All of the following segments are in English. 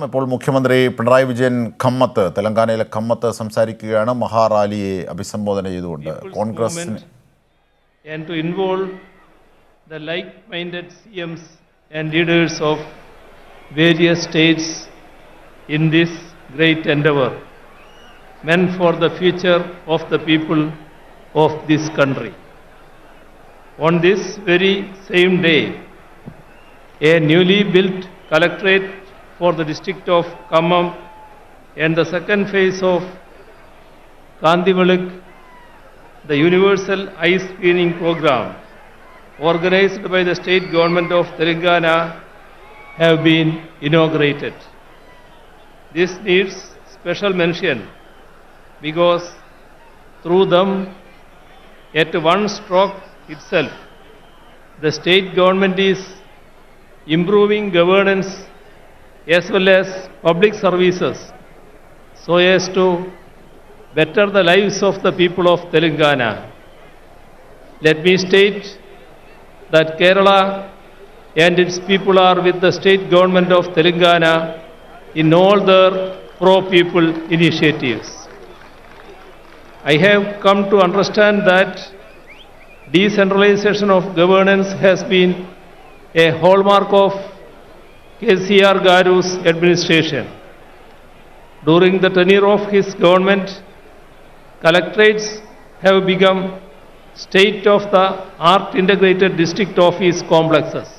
ഇപ്പോൾ മുഖ്യമന്ത്രി പിണറായി വിജയൻ ഖമ്മത്ത് തെലങ്കാനയിലെ ഖമ്മത്ത് സംസാരിക്കുകയാണ് മഹാറാലിയെ അഭിസംബോധന ചെയ്തുകൊണ്ട് Congress and to involve the like-minded CMs and leaders of various states in this great endeavor meant for the future of the people of this country. On this very same day, a newly built collectorate for the district of Khammam and the second phase of Kandivaluk, the universal eye screening program organized by the state government of Telangana have been inaugurated. This needs special mention because through them, at one stroke itself, the state government is improving governance as well as public services so as to better the lives of the people of Telangana. Let me state that Kerala and its people are with the state government of Telangana in all their pro-people initiatives. I have come to understand that decentralization of governance has been a hallmark of KCR Garu's administration. During the tenure of his government, collectorates have become state-of-the-art integrated district office complexes.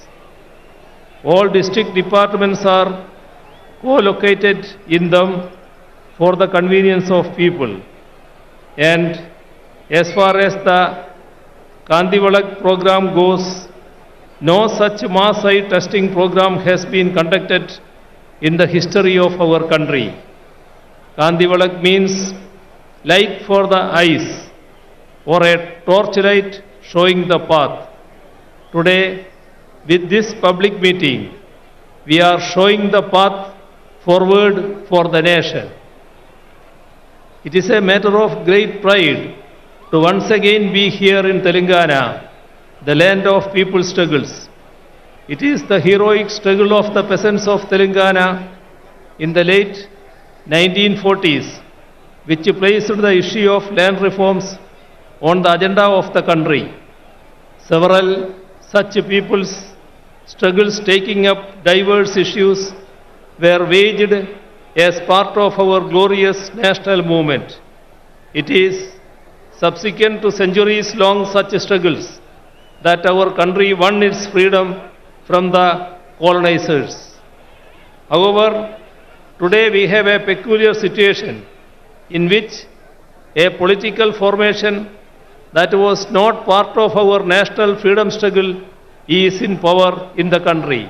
All district departments are co-located in them for the convenience of people. And as far as the Kandivaluk program goes, no such mass eye testing program has been conducted in the history of our country. Kandivaluk means light for the eyes or a torchlight showing the path. Today, with this public meeting, we are showing the path forward for the nation. It is a matter of great pride to once again be here in Telangana, the land of people's struggles. It is the heroic struggle of the peasants of Telangana in the late 1940s which placed the issue of land reforms on the agenda of the country. Several such people's struggles taking up diverse issues were waged as part of our glorious national movement. It is subsequent to centuries-long such struggles that our country won its freedom from the colonizers. However, today we have a peculiar situation in which a political formation that was not part of our national freedom struggle is in power in the country.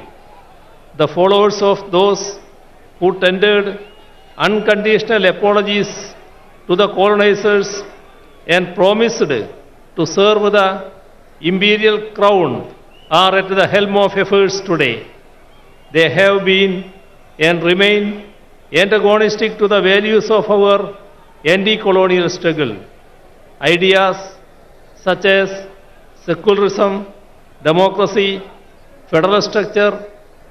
The followers of those who tendered unconditional apologies to the colonizers and promised to serve the imperial crown are at the helm of affairs today. They have been and remain antagonistic to the values of our anti-colonial struggle. Ideas such as secularism, democracy, federal structure,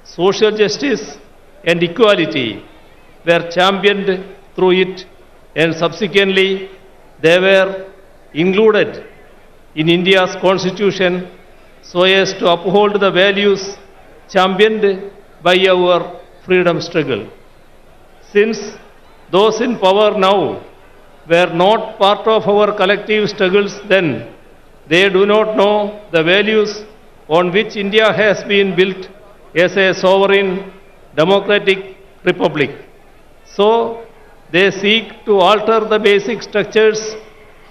social justice and equality were championed through it, and subsequently they were included in India's constitution so as to uphold the values championed by our freedom struggle. Since those in power now were not part of our collective struggles then, they do not know the values on which India has been built as a sovereign democratic republic. So, they seek to alter the basic structures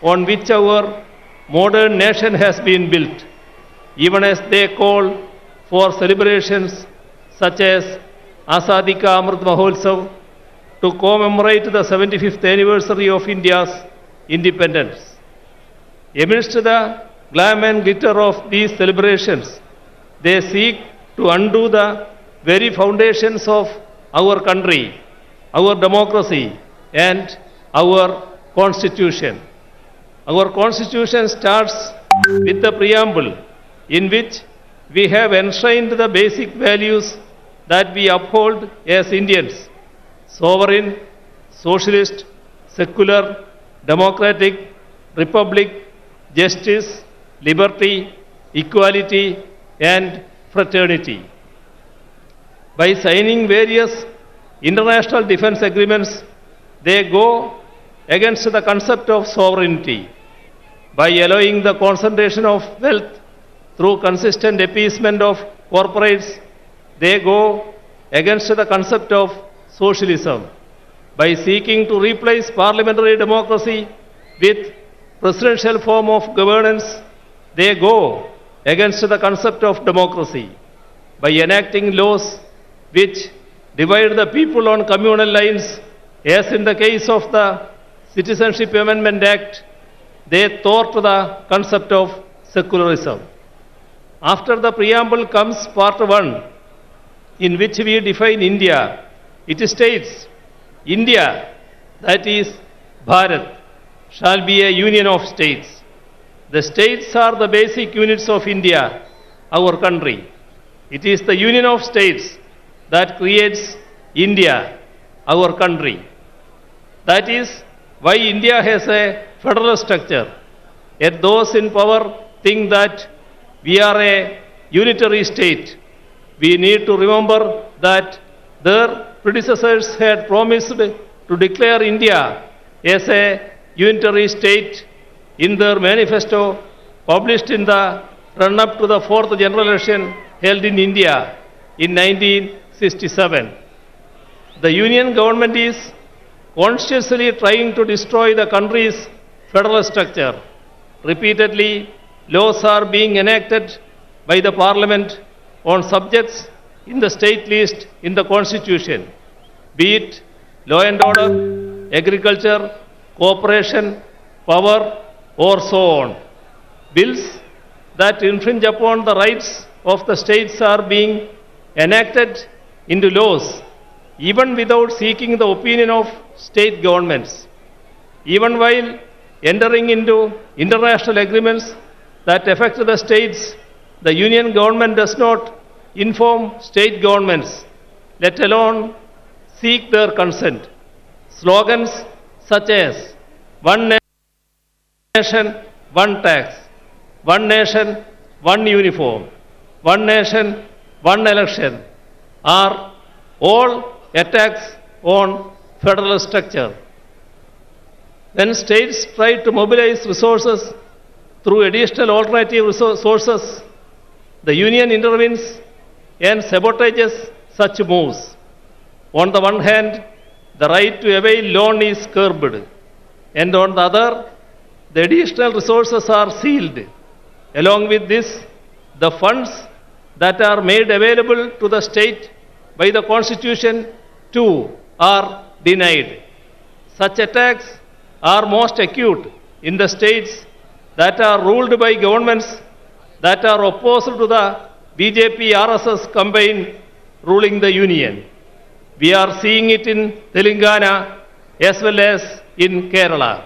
on which our modern nation has been built, even as they call for celebrations such as Azadi Ka Amrit Mahotsav to commemorate the 75th anniversary of India's independence. Amidst the glam and glitter of these celebrations, they seek to undo the very foundations of our country, our democracy, and our constitution. Our constitution starts with the preamble in which we have enshrined the basic values that we uphold as Indians sovereign, socialist, secular, democratic, republic, justice, liberty, equality, and fraternity. By signing various international defense agreements, they go against the concept of sovereignty. By allowing the concentration of wealth through consistent appeasement of corporates, they go against the concept of socialism. By seeking to replace parliamentary democracy with presidential form of governance, they go against the concept of democracy. By enacting laws which divide the people on communal lines, as in the case of the Citizenship Amendment Act, they thwart the concept of secularism. After the preamble comes part 1, in which we define India. It states, India, that is Bharat, shall be a union of states. The states are the basic units of India, our country. It is the union of states that creates India, our country. That is why India has a federal structure. Yet those in power think that we are a unitary state. We need to remember that their predecessors had promised to declare India as a unitary state in their manifesto published in the run-up to the 4th general election held in India in 1967. The union government is consciously trying to destroy the country's federal structure. Repeatedly, laws are being enacted by the parliament on subjects in the state list in the constitution, be it law and order, agriculture, cooperation, power, or so on. Bills that infringe upon the rights of the states are being enacted into laws, even without seeking the opinion of state governments. Even while entering into international agreements that affect the states, the union government does not inform state governments, let alone seek their consent. Slogans such as one nation, one tax, one nation, one uniform, one nation, one election are all attacks on federal structure. When states try to mobilize resources through additional alternative sources, the union intervenes and sabotages such moves. On the one hand, the right to avail loan is curbed, and on the other, the additional resources are sealed. Along with this, the funds that are made available to the state by the Constitution too are denied. Such attacks are most acute in the states that are ruled by governments that are opposed to the BJP-RSS combine ruling the union. We are seeing it in Telangana as well as in Kerala.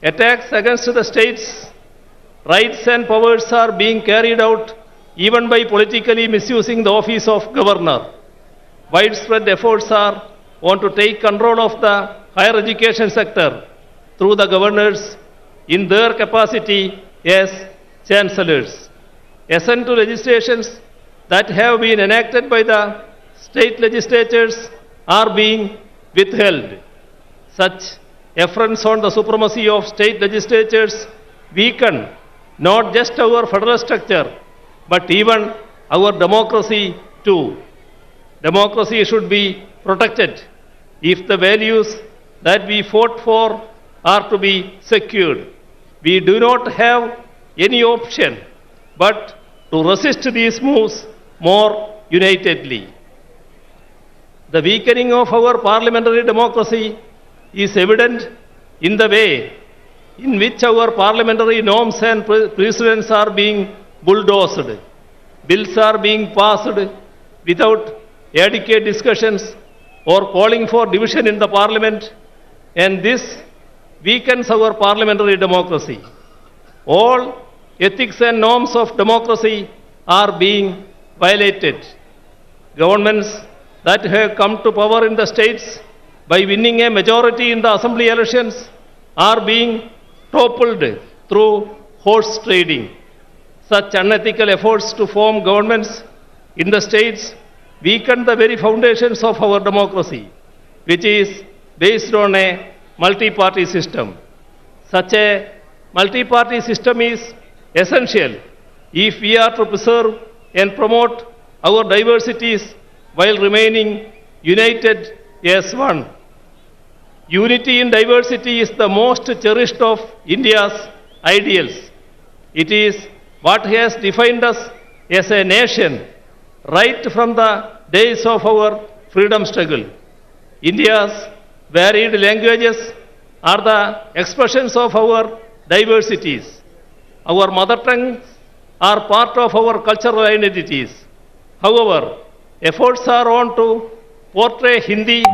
Attacks against the states' rights and powers are being carried out even by politically misusing the office of governor. Widespread efforts are on to take control of the higher education sector through the governors in their capacity as chancellors. Assent to legislations that have been enacted by the state legislatures are being withheld. Such affronts on the supremacy of state legislatures weaken not just our federal structure, but even our democracy too. Democracy should be protected if the values that we fought for are to be secured. We do not have any option but to resist these moves more unitedly. The weakening of our parliamentary democracy is evident in the way in which our parliamentary norms and precedents are being bulldozed. Bills are being passed without adequate discussions or calling for division in the parliament, and this weakens our parliamentary democracy. All ethics and norms of democracy are being violated. Governments that have come to power in the states by winning a majority in the assembly elections are being toppled through horse trading. Such unethical efforts to form governments in the states weaken the very foundations of our democracy, which is based on a multi-party system. Such a multi-party system is essential if we are to preserve and promote our diversities while remaining united as one. Unity in diversity is the most cherished of India's ideals. It is what has defined us as a nation right from the days of our freedom struggle. India's varied languages are the expressions of our diversities. Our mother tongues are part of our cultural identities. However, efforts are on to portray Hindi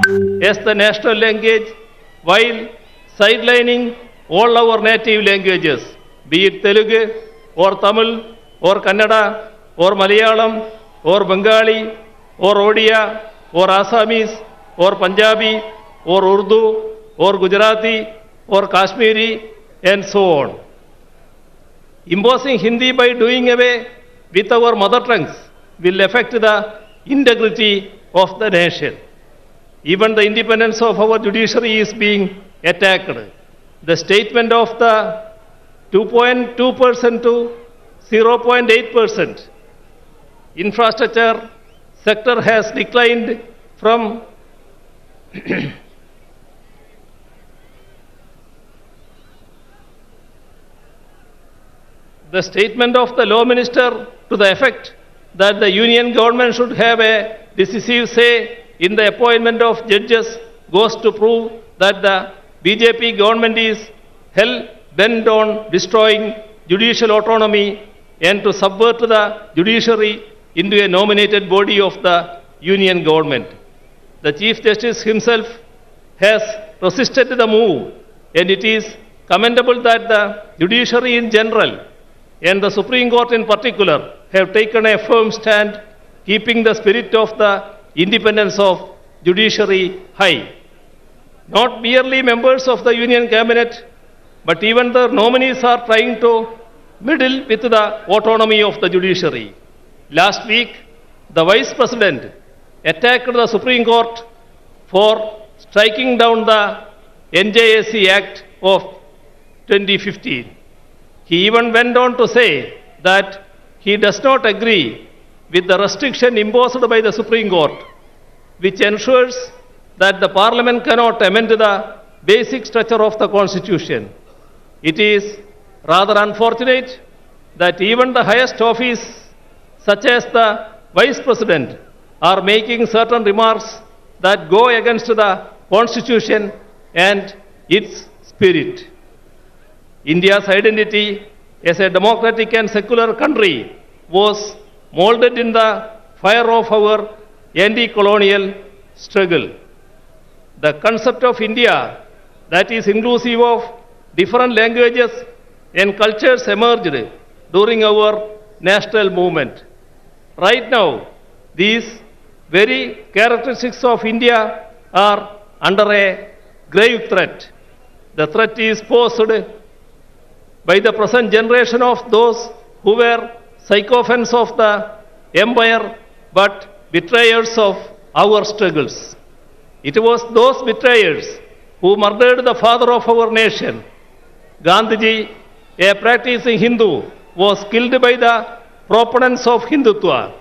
as the national language while sidelining all our native languages, be it Telugu or Tamil or Kannada or Malayalam or Bengali or Odia or Assamese or Punjabi or Urdu or Gujarati or Kashmiri and so on. Imposing Hindi by doing away with our mother tongues will affect the integrity of the nation. Even the independence of our judiciary is being attacked. The statement of the 2.2% to 0.8% infrastructure sector has declined from the statement of the law minister to the effect that the union government should have a decisive say in the appointment of judges goes to prove that the BJP government is hell-bent on destroying judicial autonomy and to subvert the judiciary into a nominated body of the union government. The Chief Justice himself has resisted the move, and it is commendable that the judiciary in general and the Supreme Court in particular have taken a firm stand, keeping the spirit of the independence of judiciary high. Not merely members of the union cabinet, but even the nominees are trying to meddle with the autonomy of the judiciary. Last week, the Vice President attacked the Supreme Court for striking down the NJSC Act of 2015. He even went on to say that he does not agree with the restriction imposed by the Supreme Court, which ensures that the Parliament cannot amend the basic structure of the Constitution. It is rather unfortunate that even the highest office, such as the Vice President, are making certain remarks that go against the Constitution and its spirit. India's identity as a democratic and secular country was molded in the fire of our anti-colonial struggle. The concept of India that is inclusive of different languages and cultures emerged during our national movement. Right now, these very characteristics of India are under a grave threat. The threat is posed by the present generation of those who were sycophants of the empire but betrayers of our struggles. It was those betrayers who murdered the father of our nation. Gandhiji, a practicing Hindu, was killed by the proponents of Hindutva.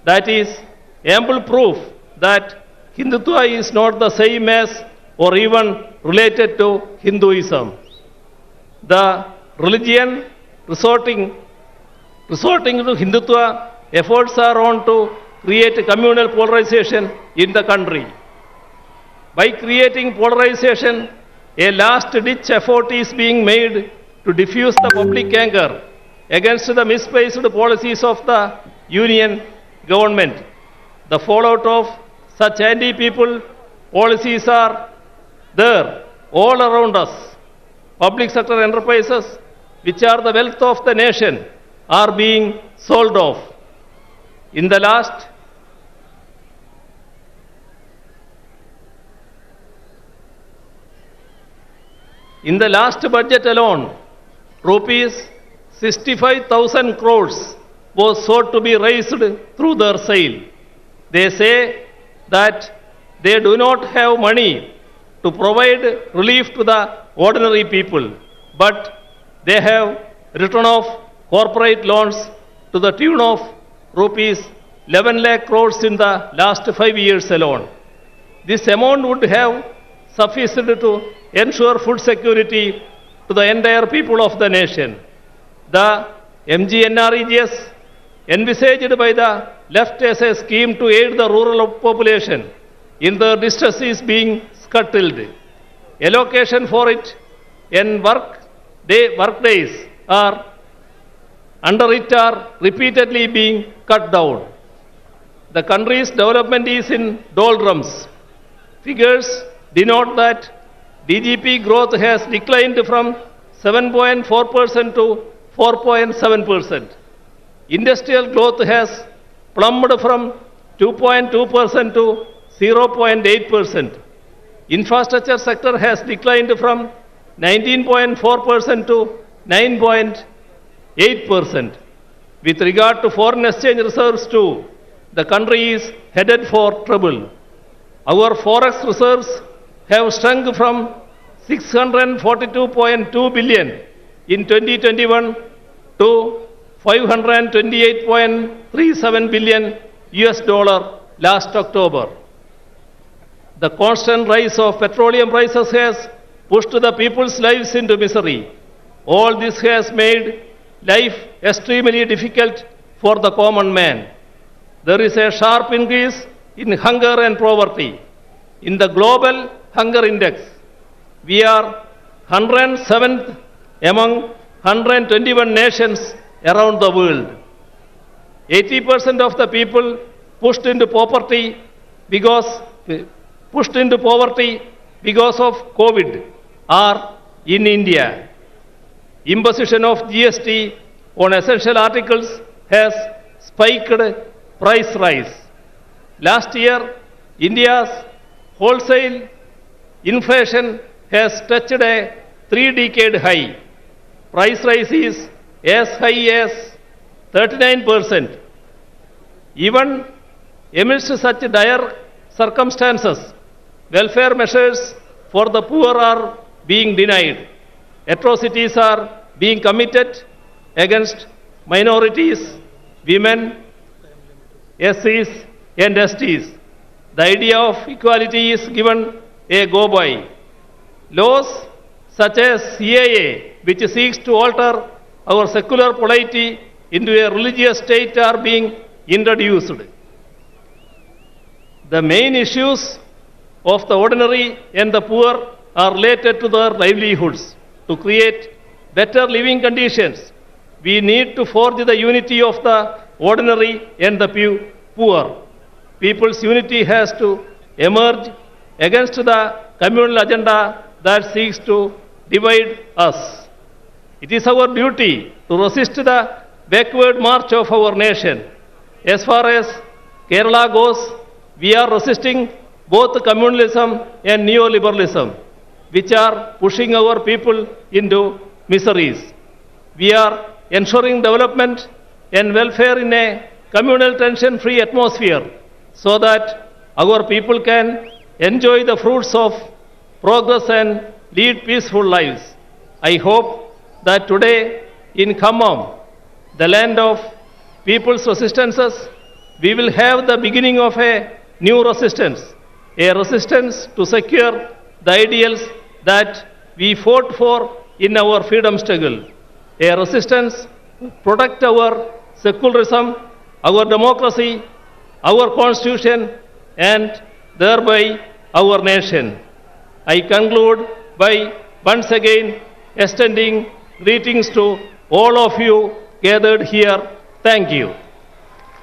That is ample proof that Hindutva is not the same as or even related to Hinduism. The religion resorting to Hindutva efforts are on to create communal polarization in the country. By creating polarization, a last-ditch effort is being made to diffuse the public anger against the misplaced policies of the union government. The fallout of such anti-people policies are there all around us. Public sector enterprises, which are the wealth of the nation, are being sold off. In the last In the last budget alone, rupees 65,000 crores was sought to be raised through their sale. They say that they do not have money to provide relief to the ordinary people, but they have written off corporate loans to the tune of rupees 11 lakh crores in the last 5 years alone. This amount would have sufficed to ensure food security to the entire people of the nation. The MGNREGS envisaged by the left as a scheme to aid the rural population in their distress is being scuttled. Allocation for it and work days are under it are repeatedly being cut down. The country's development is in doldrums. Figures denote that DGP growth has declined from 7.4% to 4.7%. Industrial growth has plummeted from 2.2% to 0.8%. Infrastructure sector has declined from 19.4% to 9.8%. With regard to foreign exchange reserves too, the country is headed for trouble. Our forex reserves have shrunk from 642.2 billion in 2021 to 528.37 billion US dollar last October. The constant rise of petroleum prices has pushed the people's lives into misery. All this has made life extremely difficult for the common man. There is a sharp increase in hunger and poverty. In the global hunger index, we are 107th among 121 nations around the world. 80% of the people pushed into poverty because of COVID are in India. Imposition of GST on essential articles has spiked price rise. Last year, India's wholesale inflation has touched a 3-decade high. Price rise is as high as 39%. Even amidst such dire circumstances, welfare measures for the poor are being denied. Atrocities are being committed against minorities, women, SCs and STs. The idea of equality is given a go-by. Laws such as CAA, which seeks to alter our secular polity into a religious state, are being introduced. The main issues of the ordinary and the poor are related to their livelihoods. To create better living conditions, we need to forge the unity of the ordinary and the poor. People's unity has to emerge against the communal agenda that seeks to divide us. It is our duty to resist the backward march of our nation. As far as Kerala goes, we are resisting both communalism and neoliberalism, which are pushing our people into miseries. We are ensuring development and welfare in a communal tension-free atmosphere so that our people can enjoy the fruits of progress and lead peaceful lives. I hope that today in Khammam, the land of people's resistances, we will have the beginning of a new resistance, a resistance to secure the ideals that we fought for in our freedom struggle, a resistance to protect our secularism, our democracy, our constitution, and thereby our nation. I conclude by once again extending greetings to all of you gathered here. Thank you.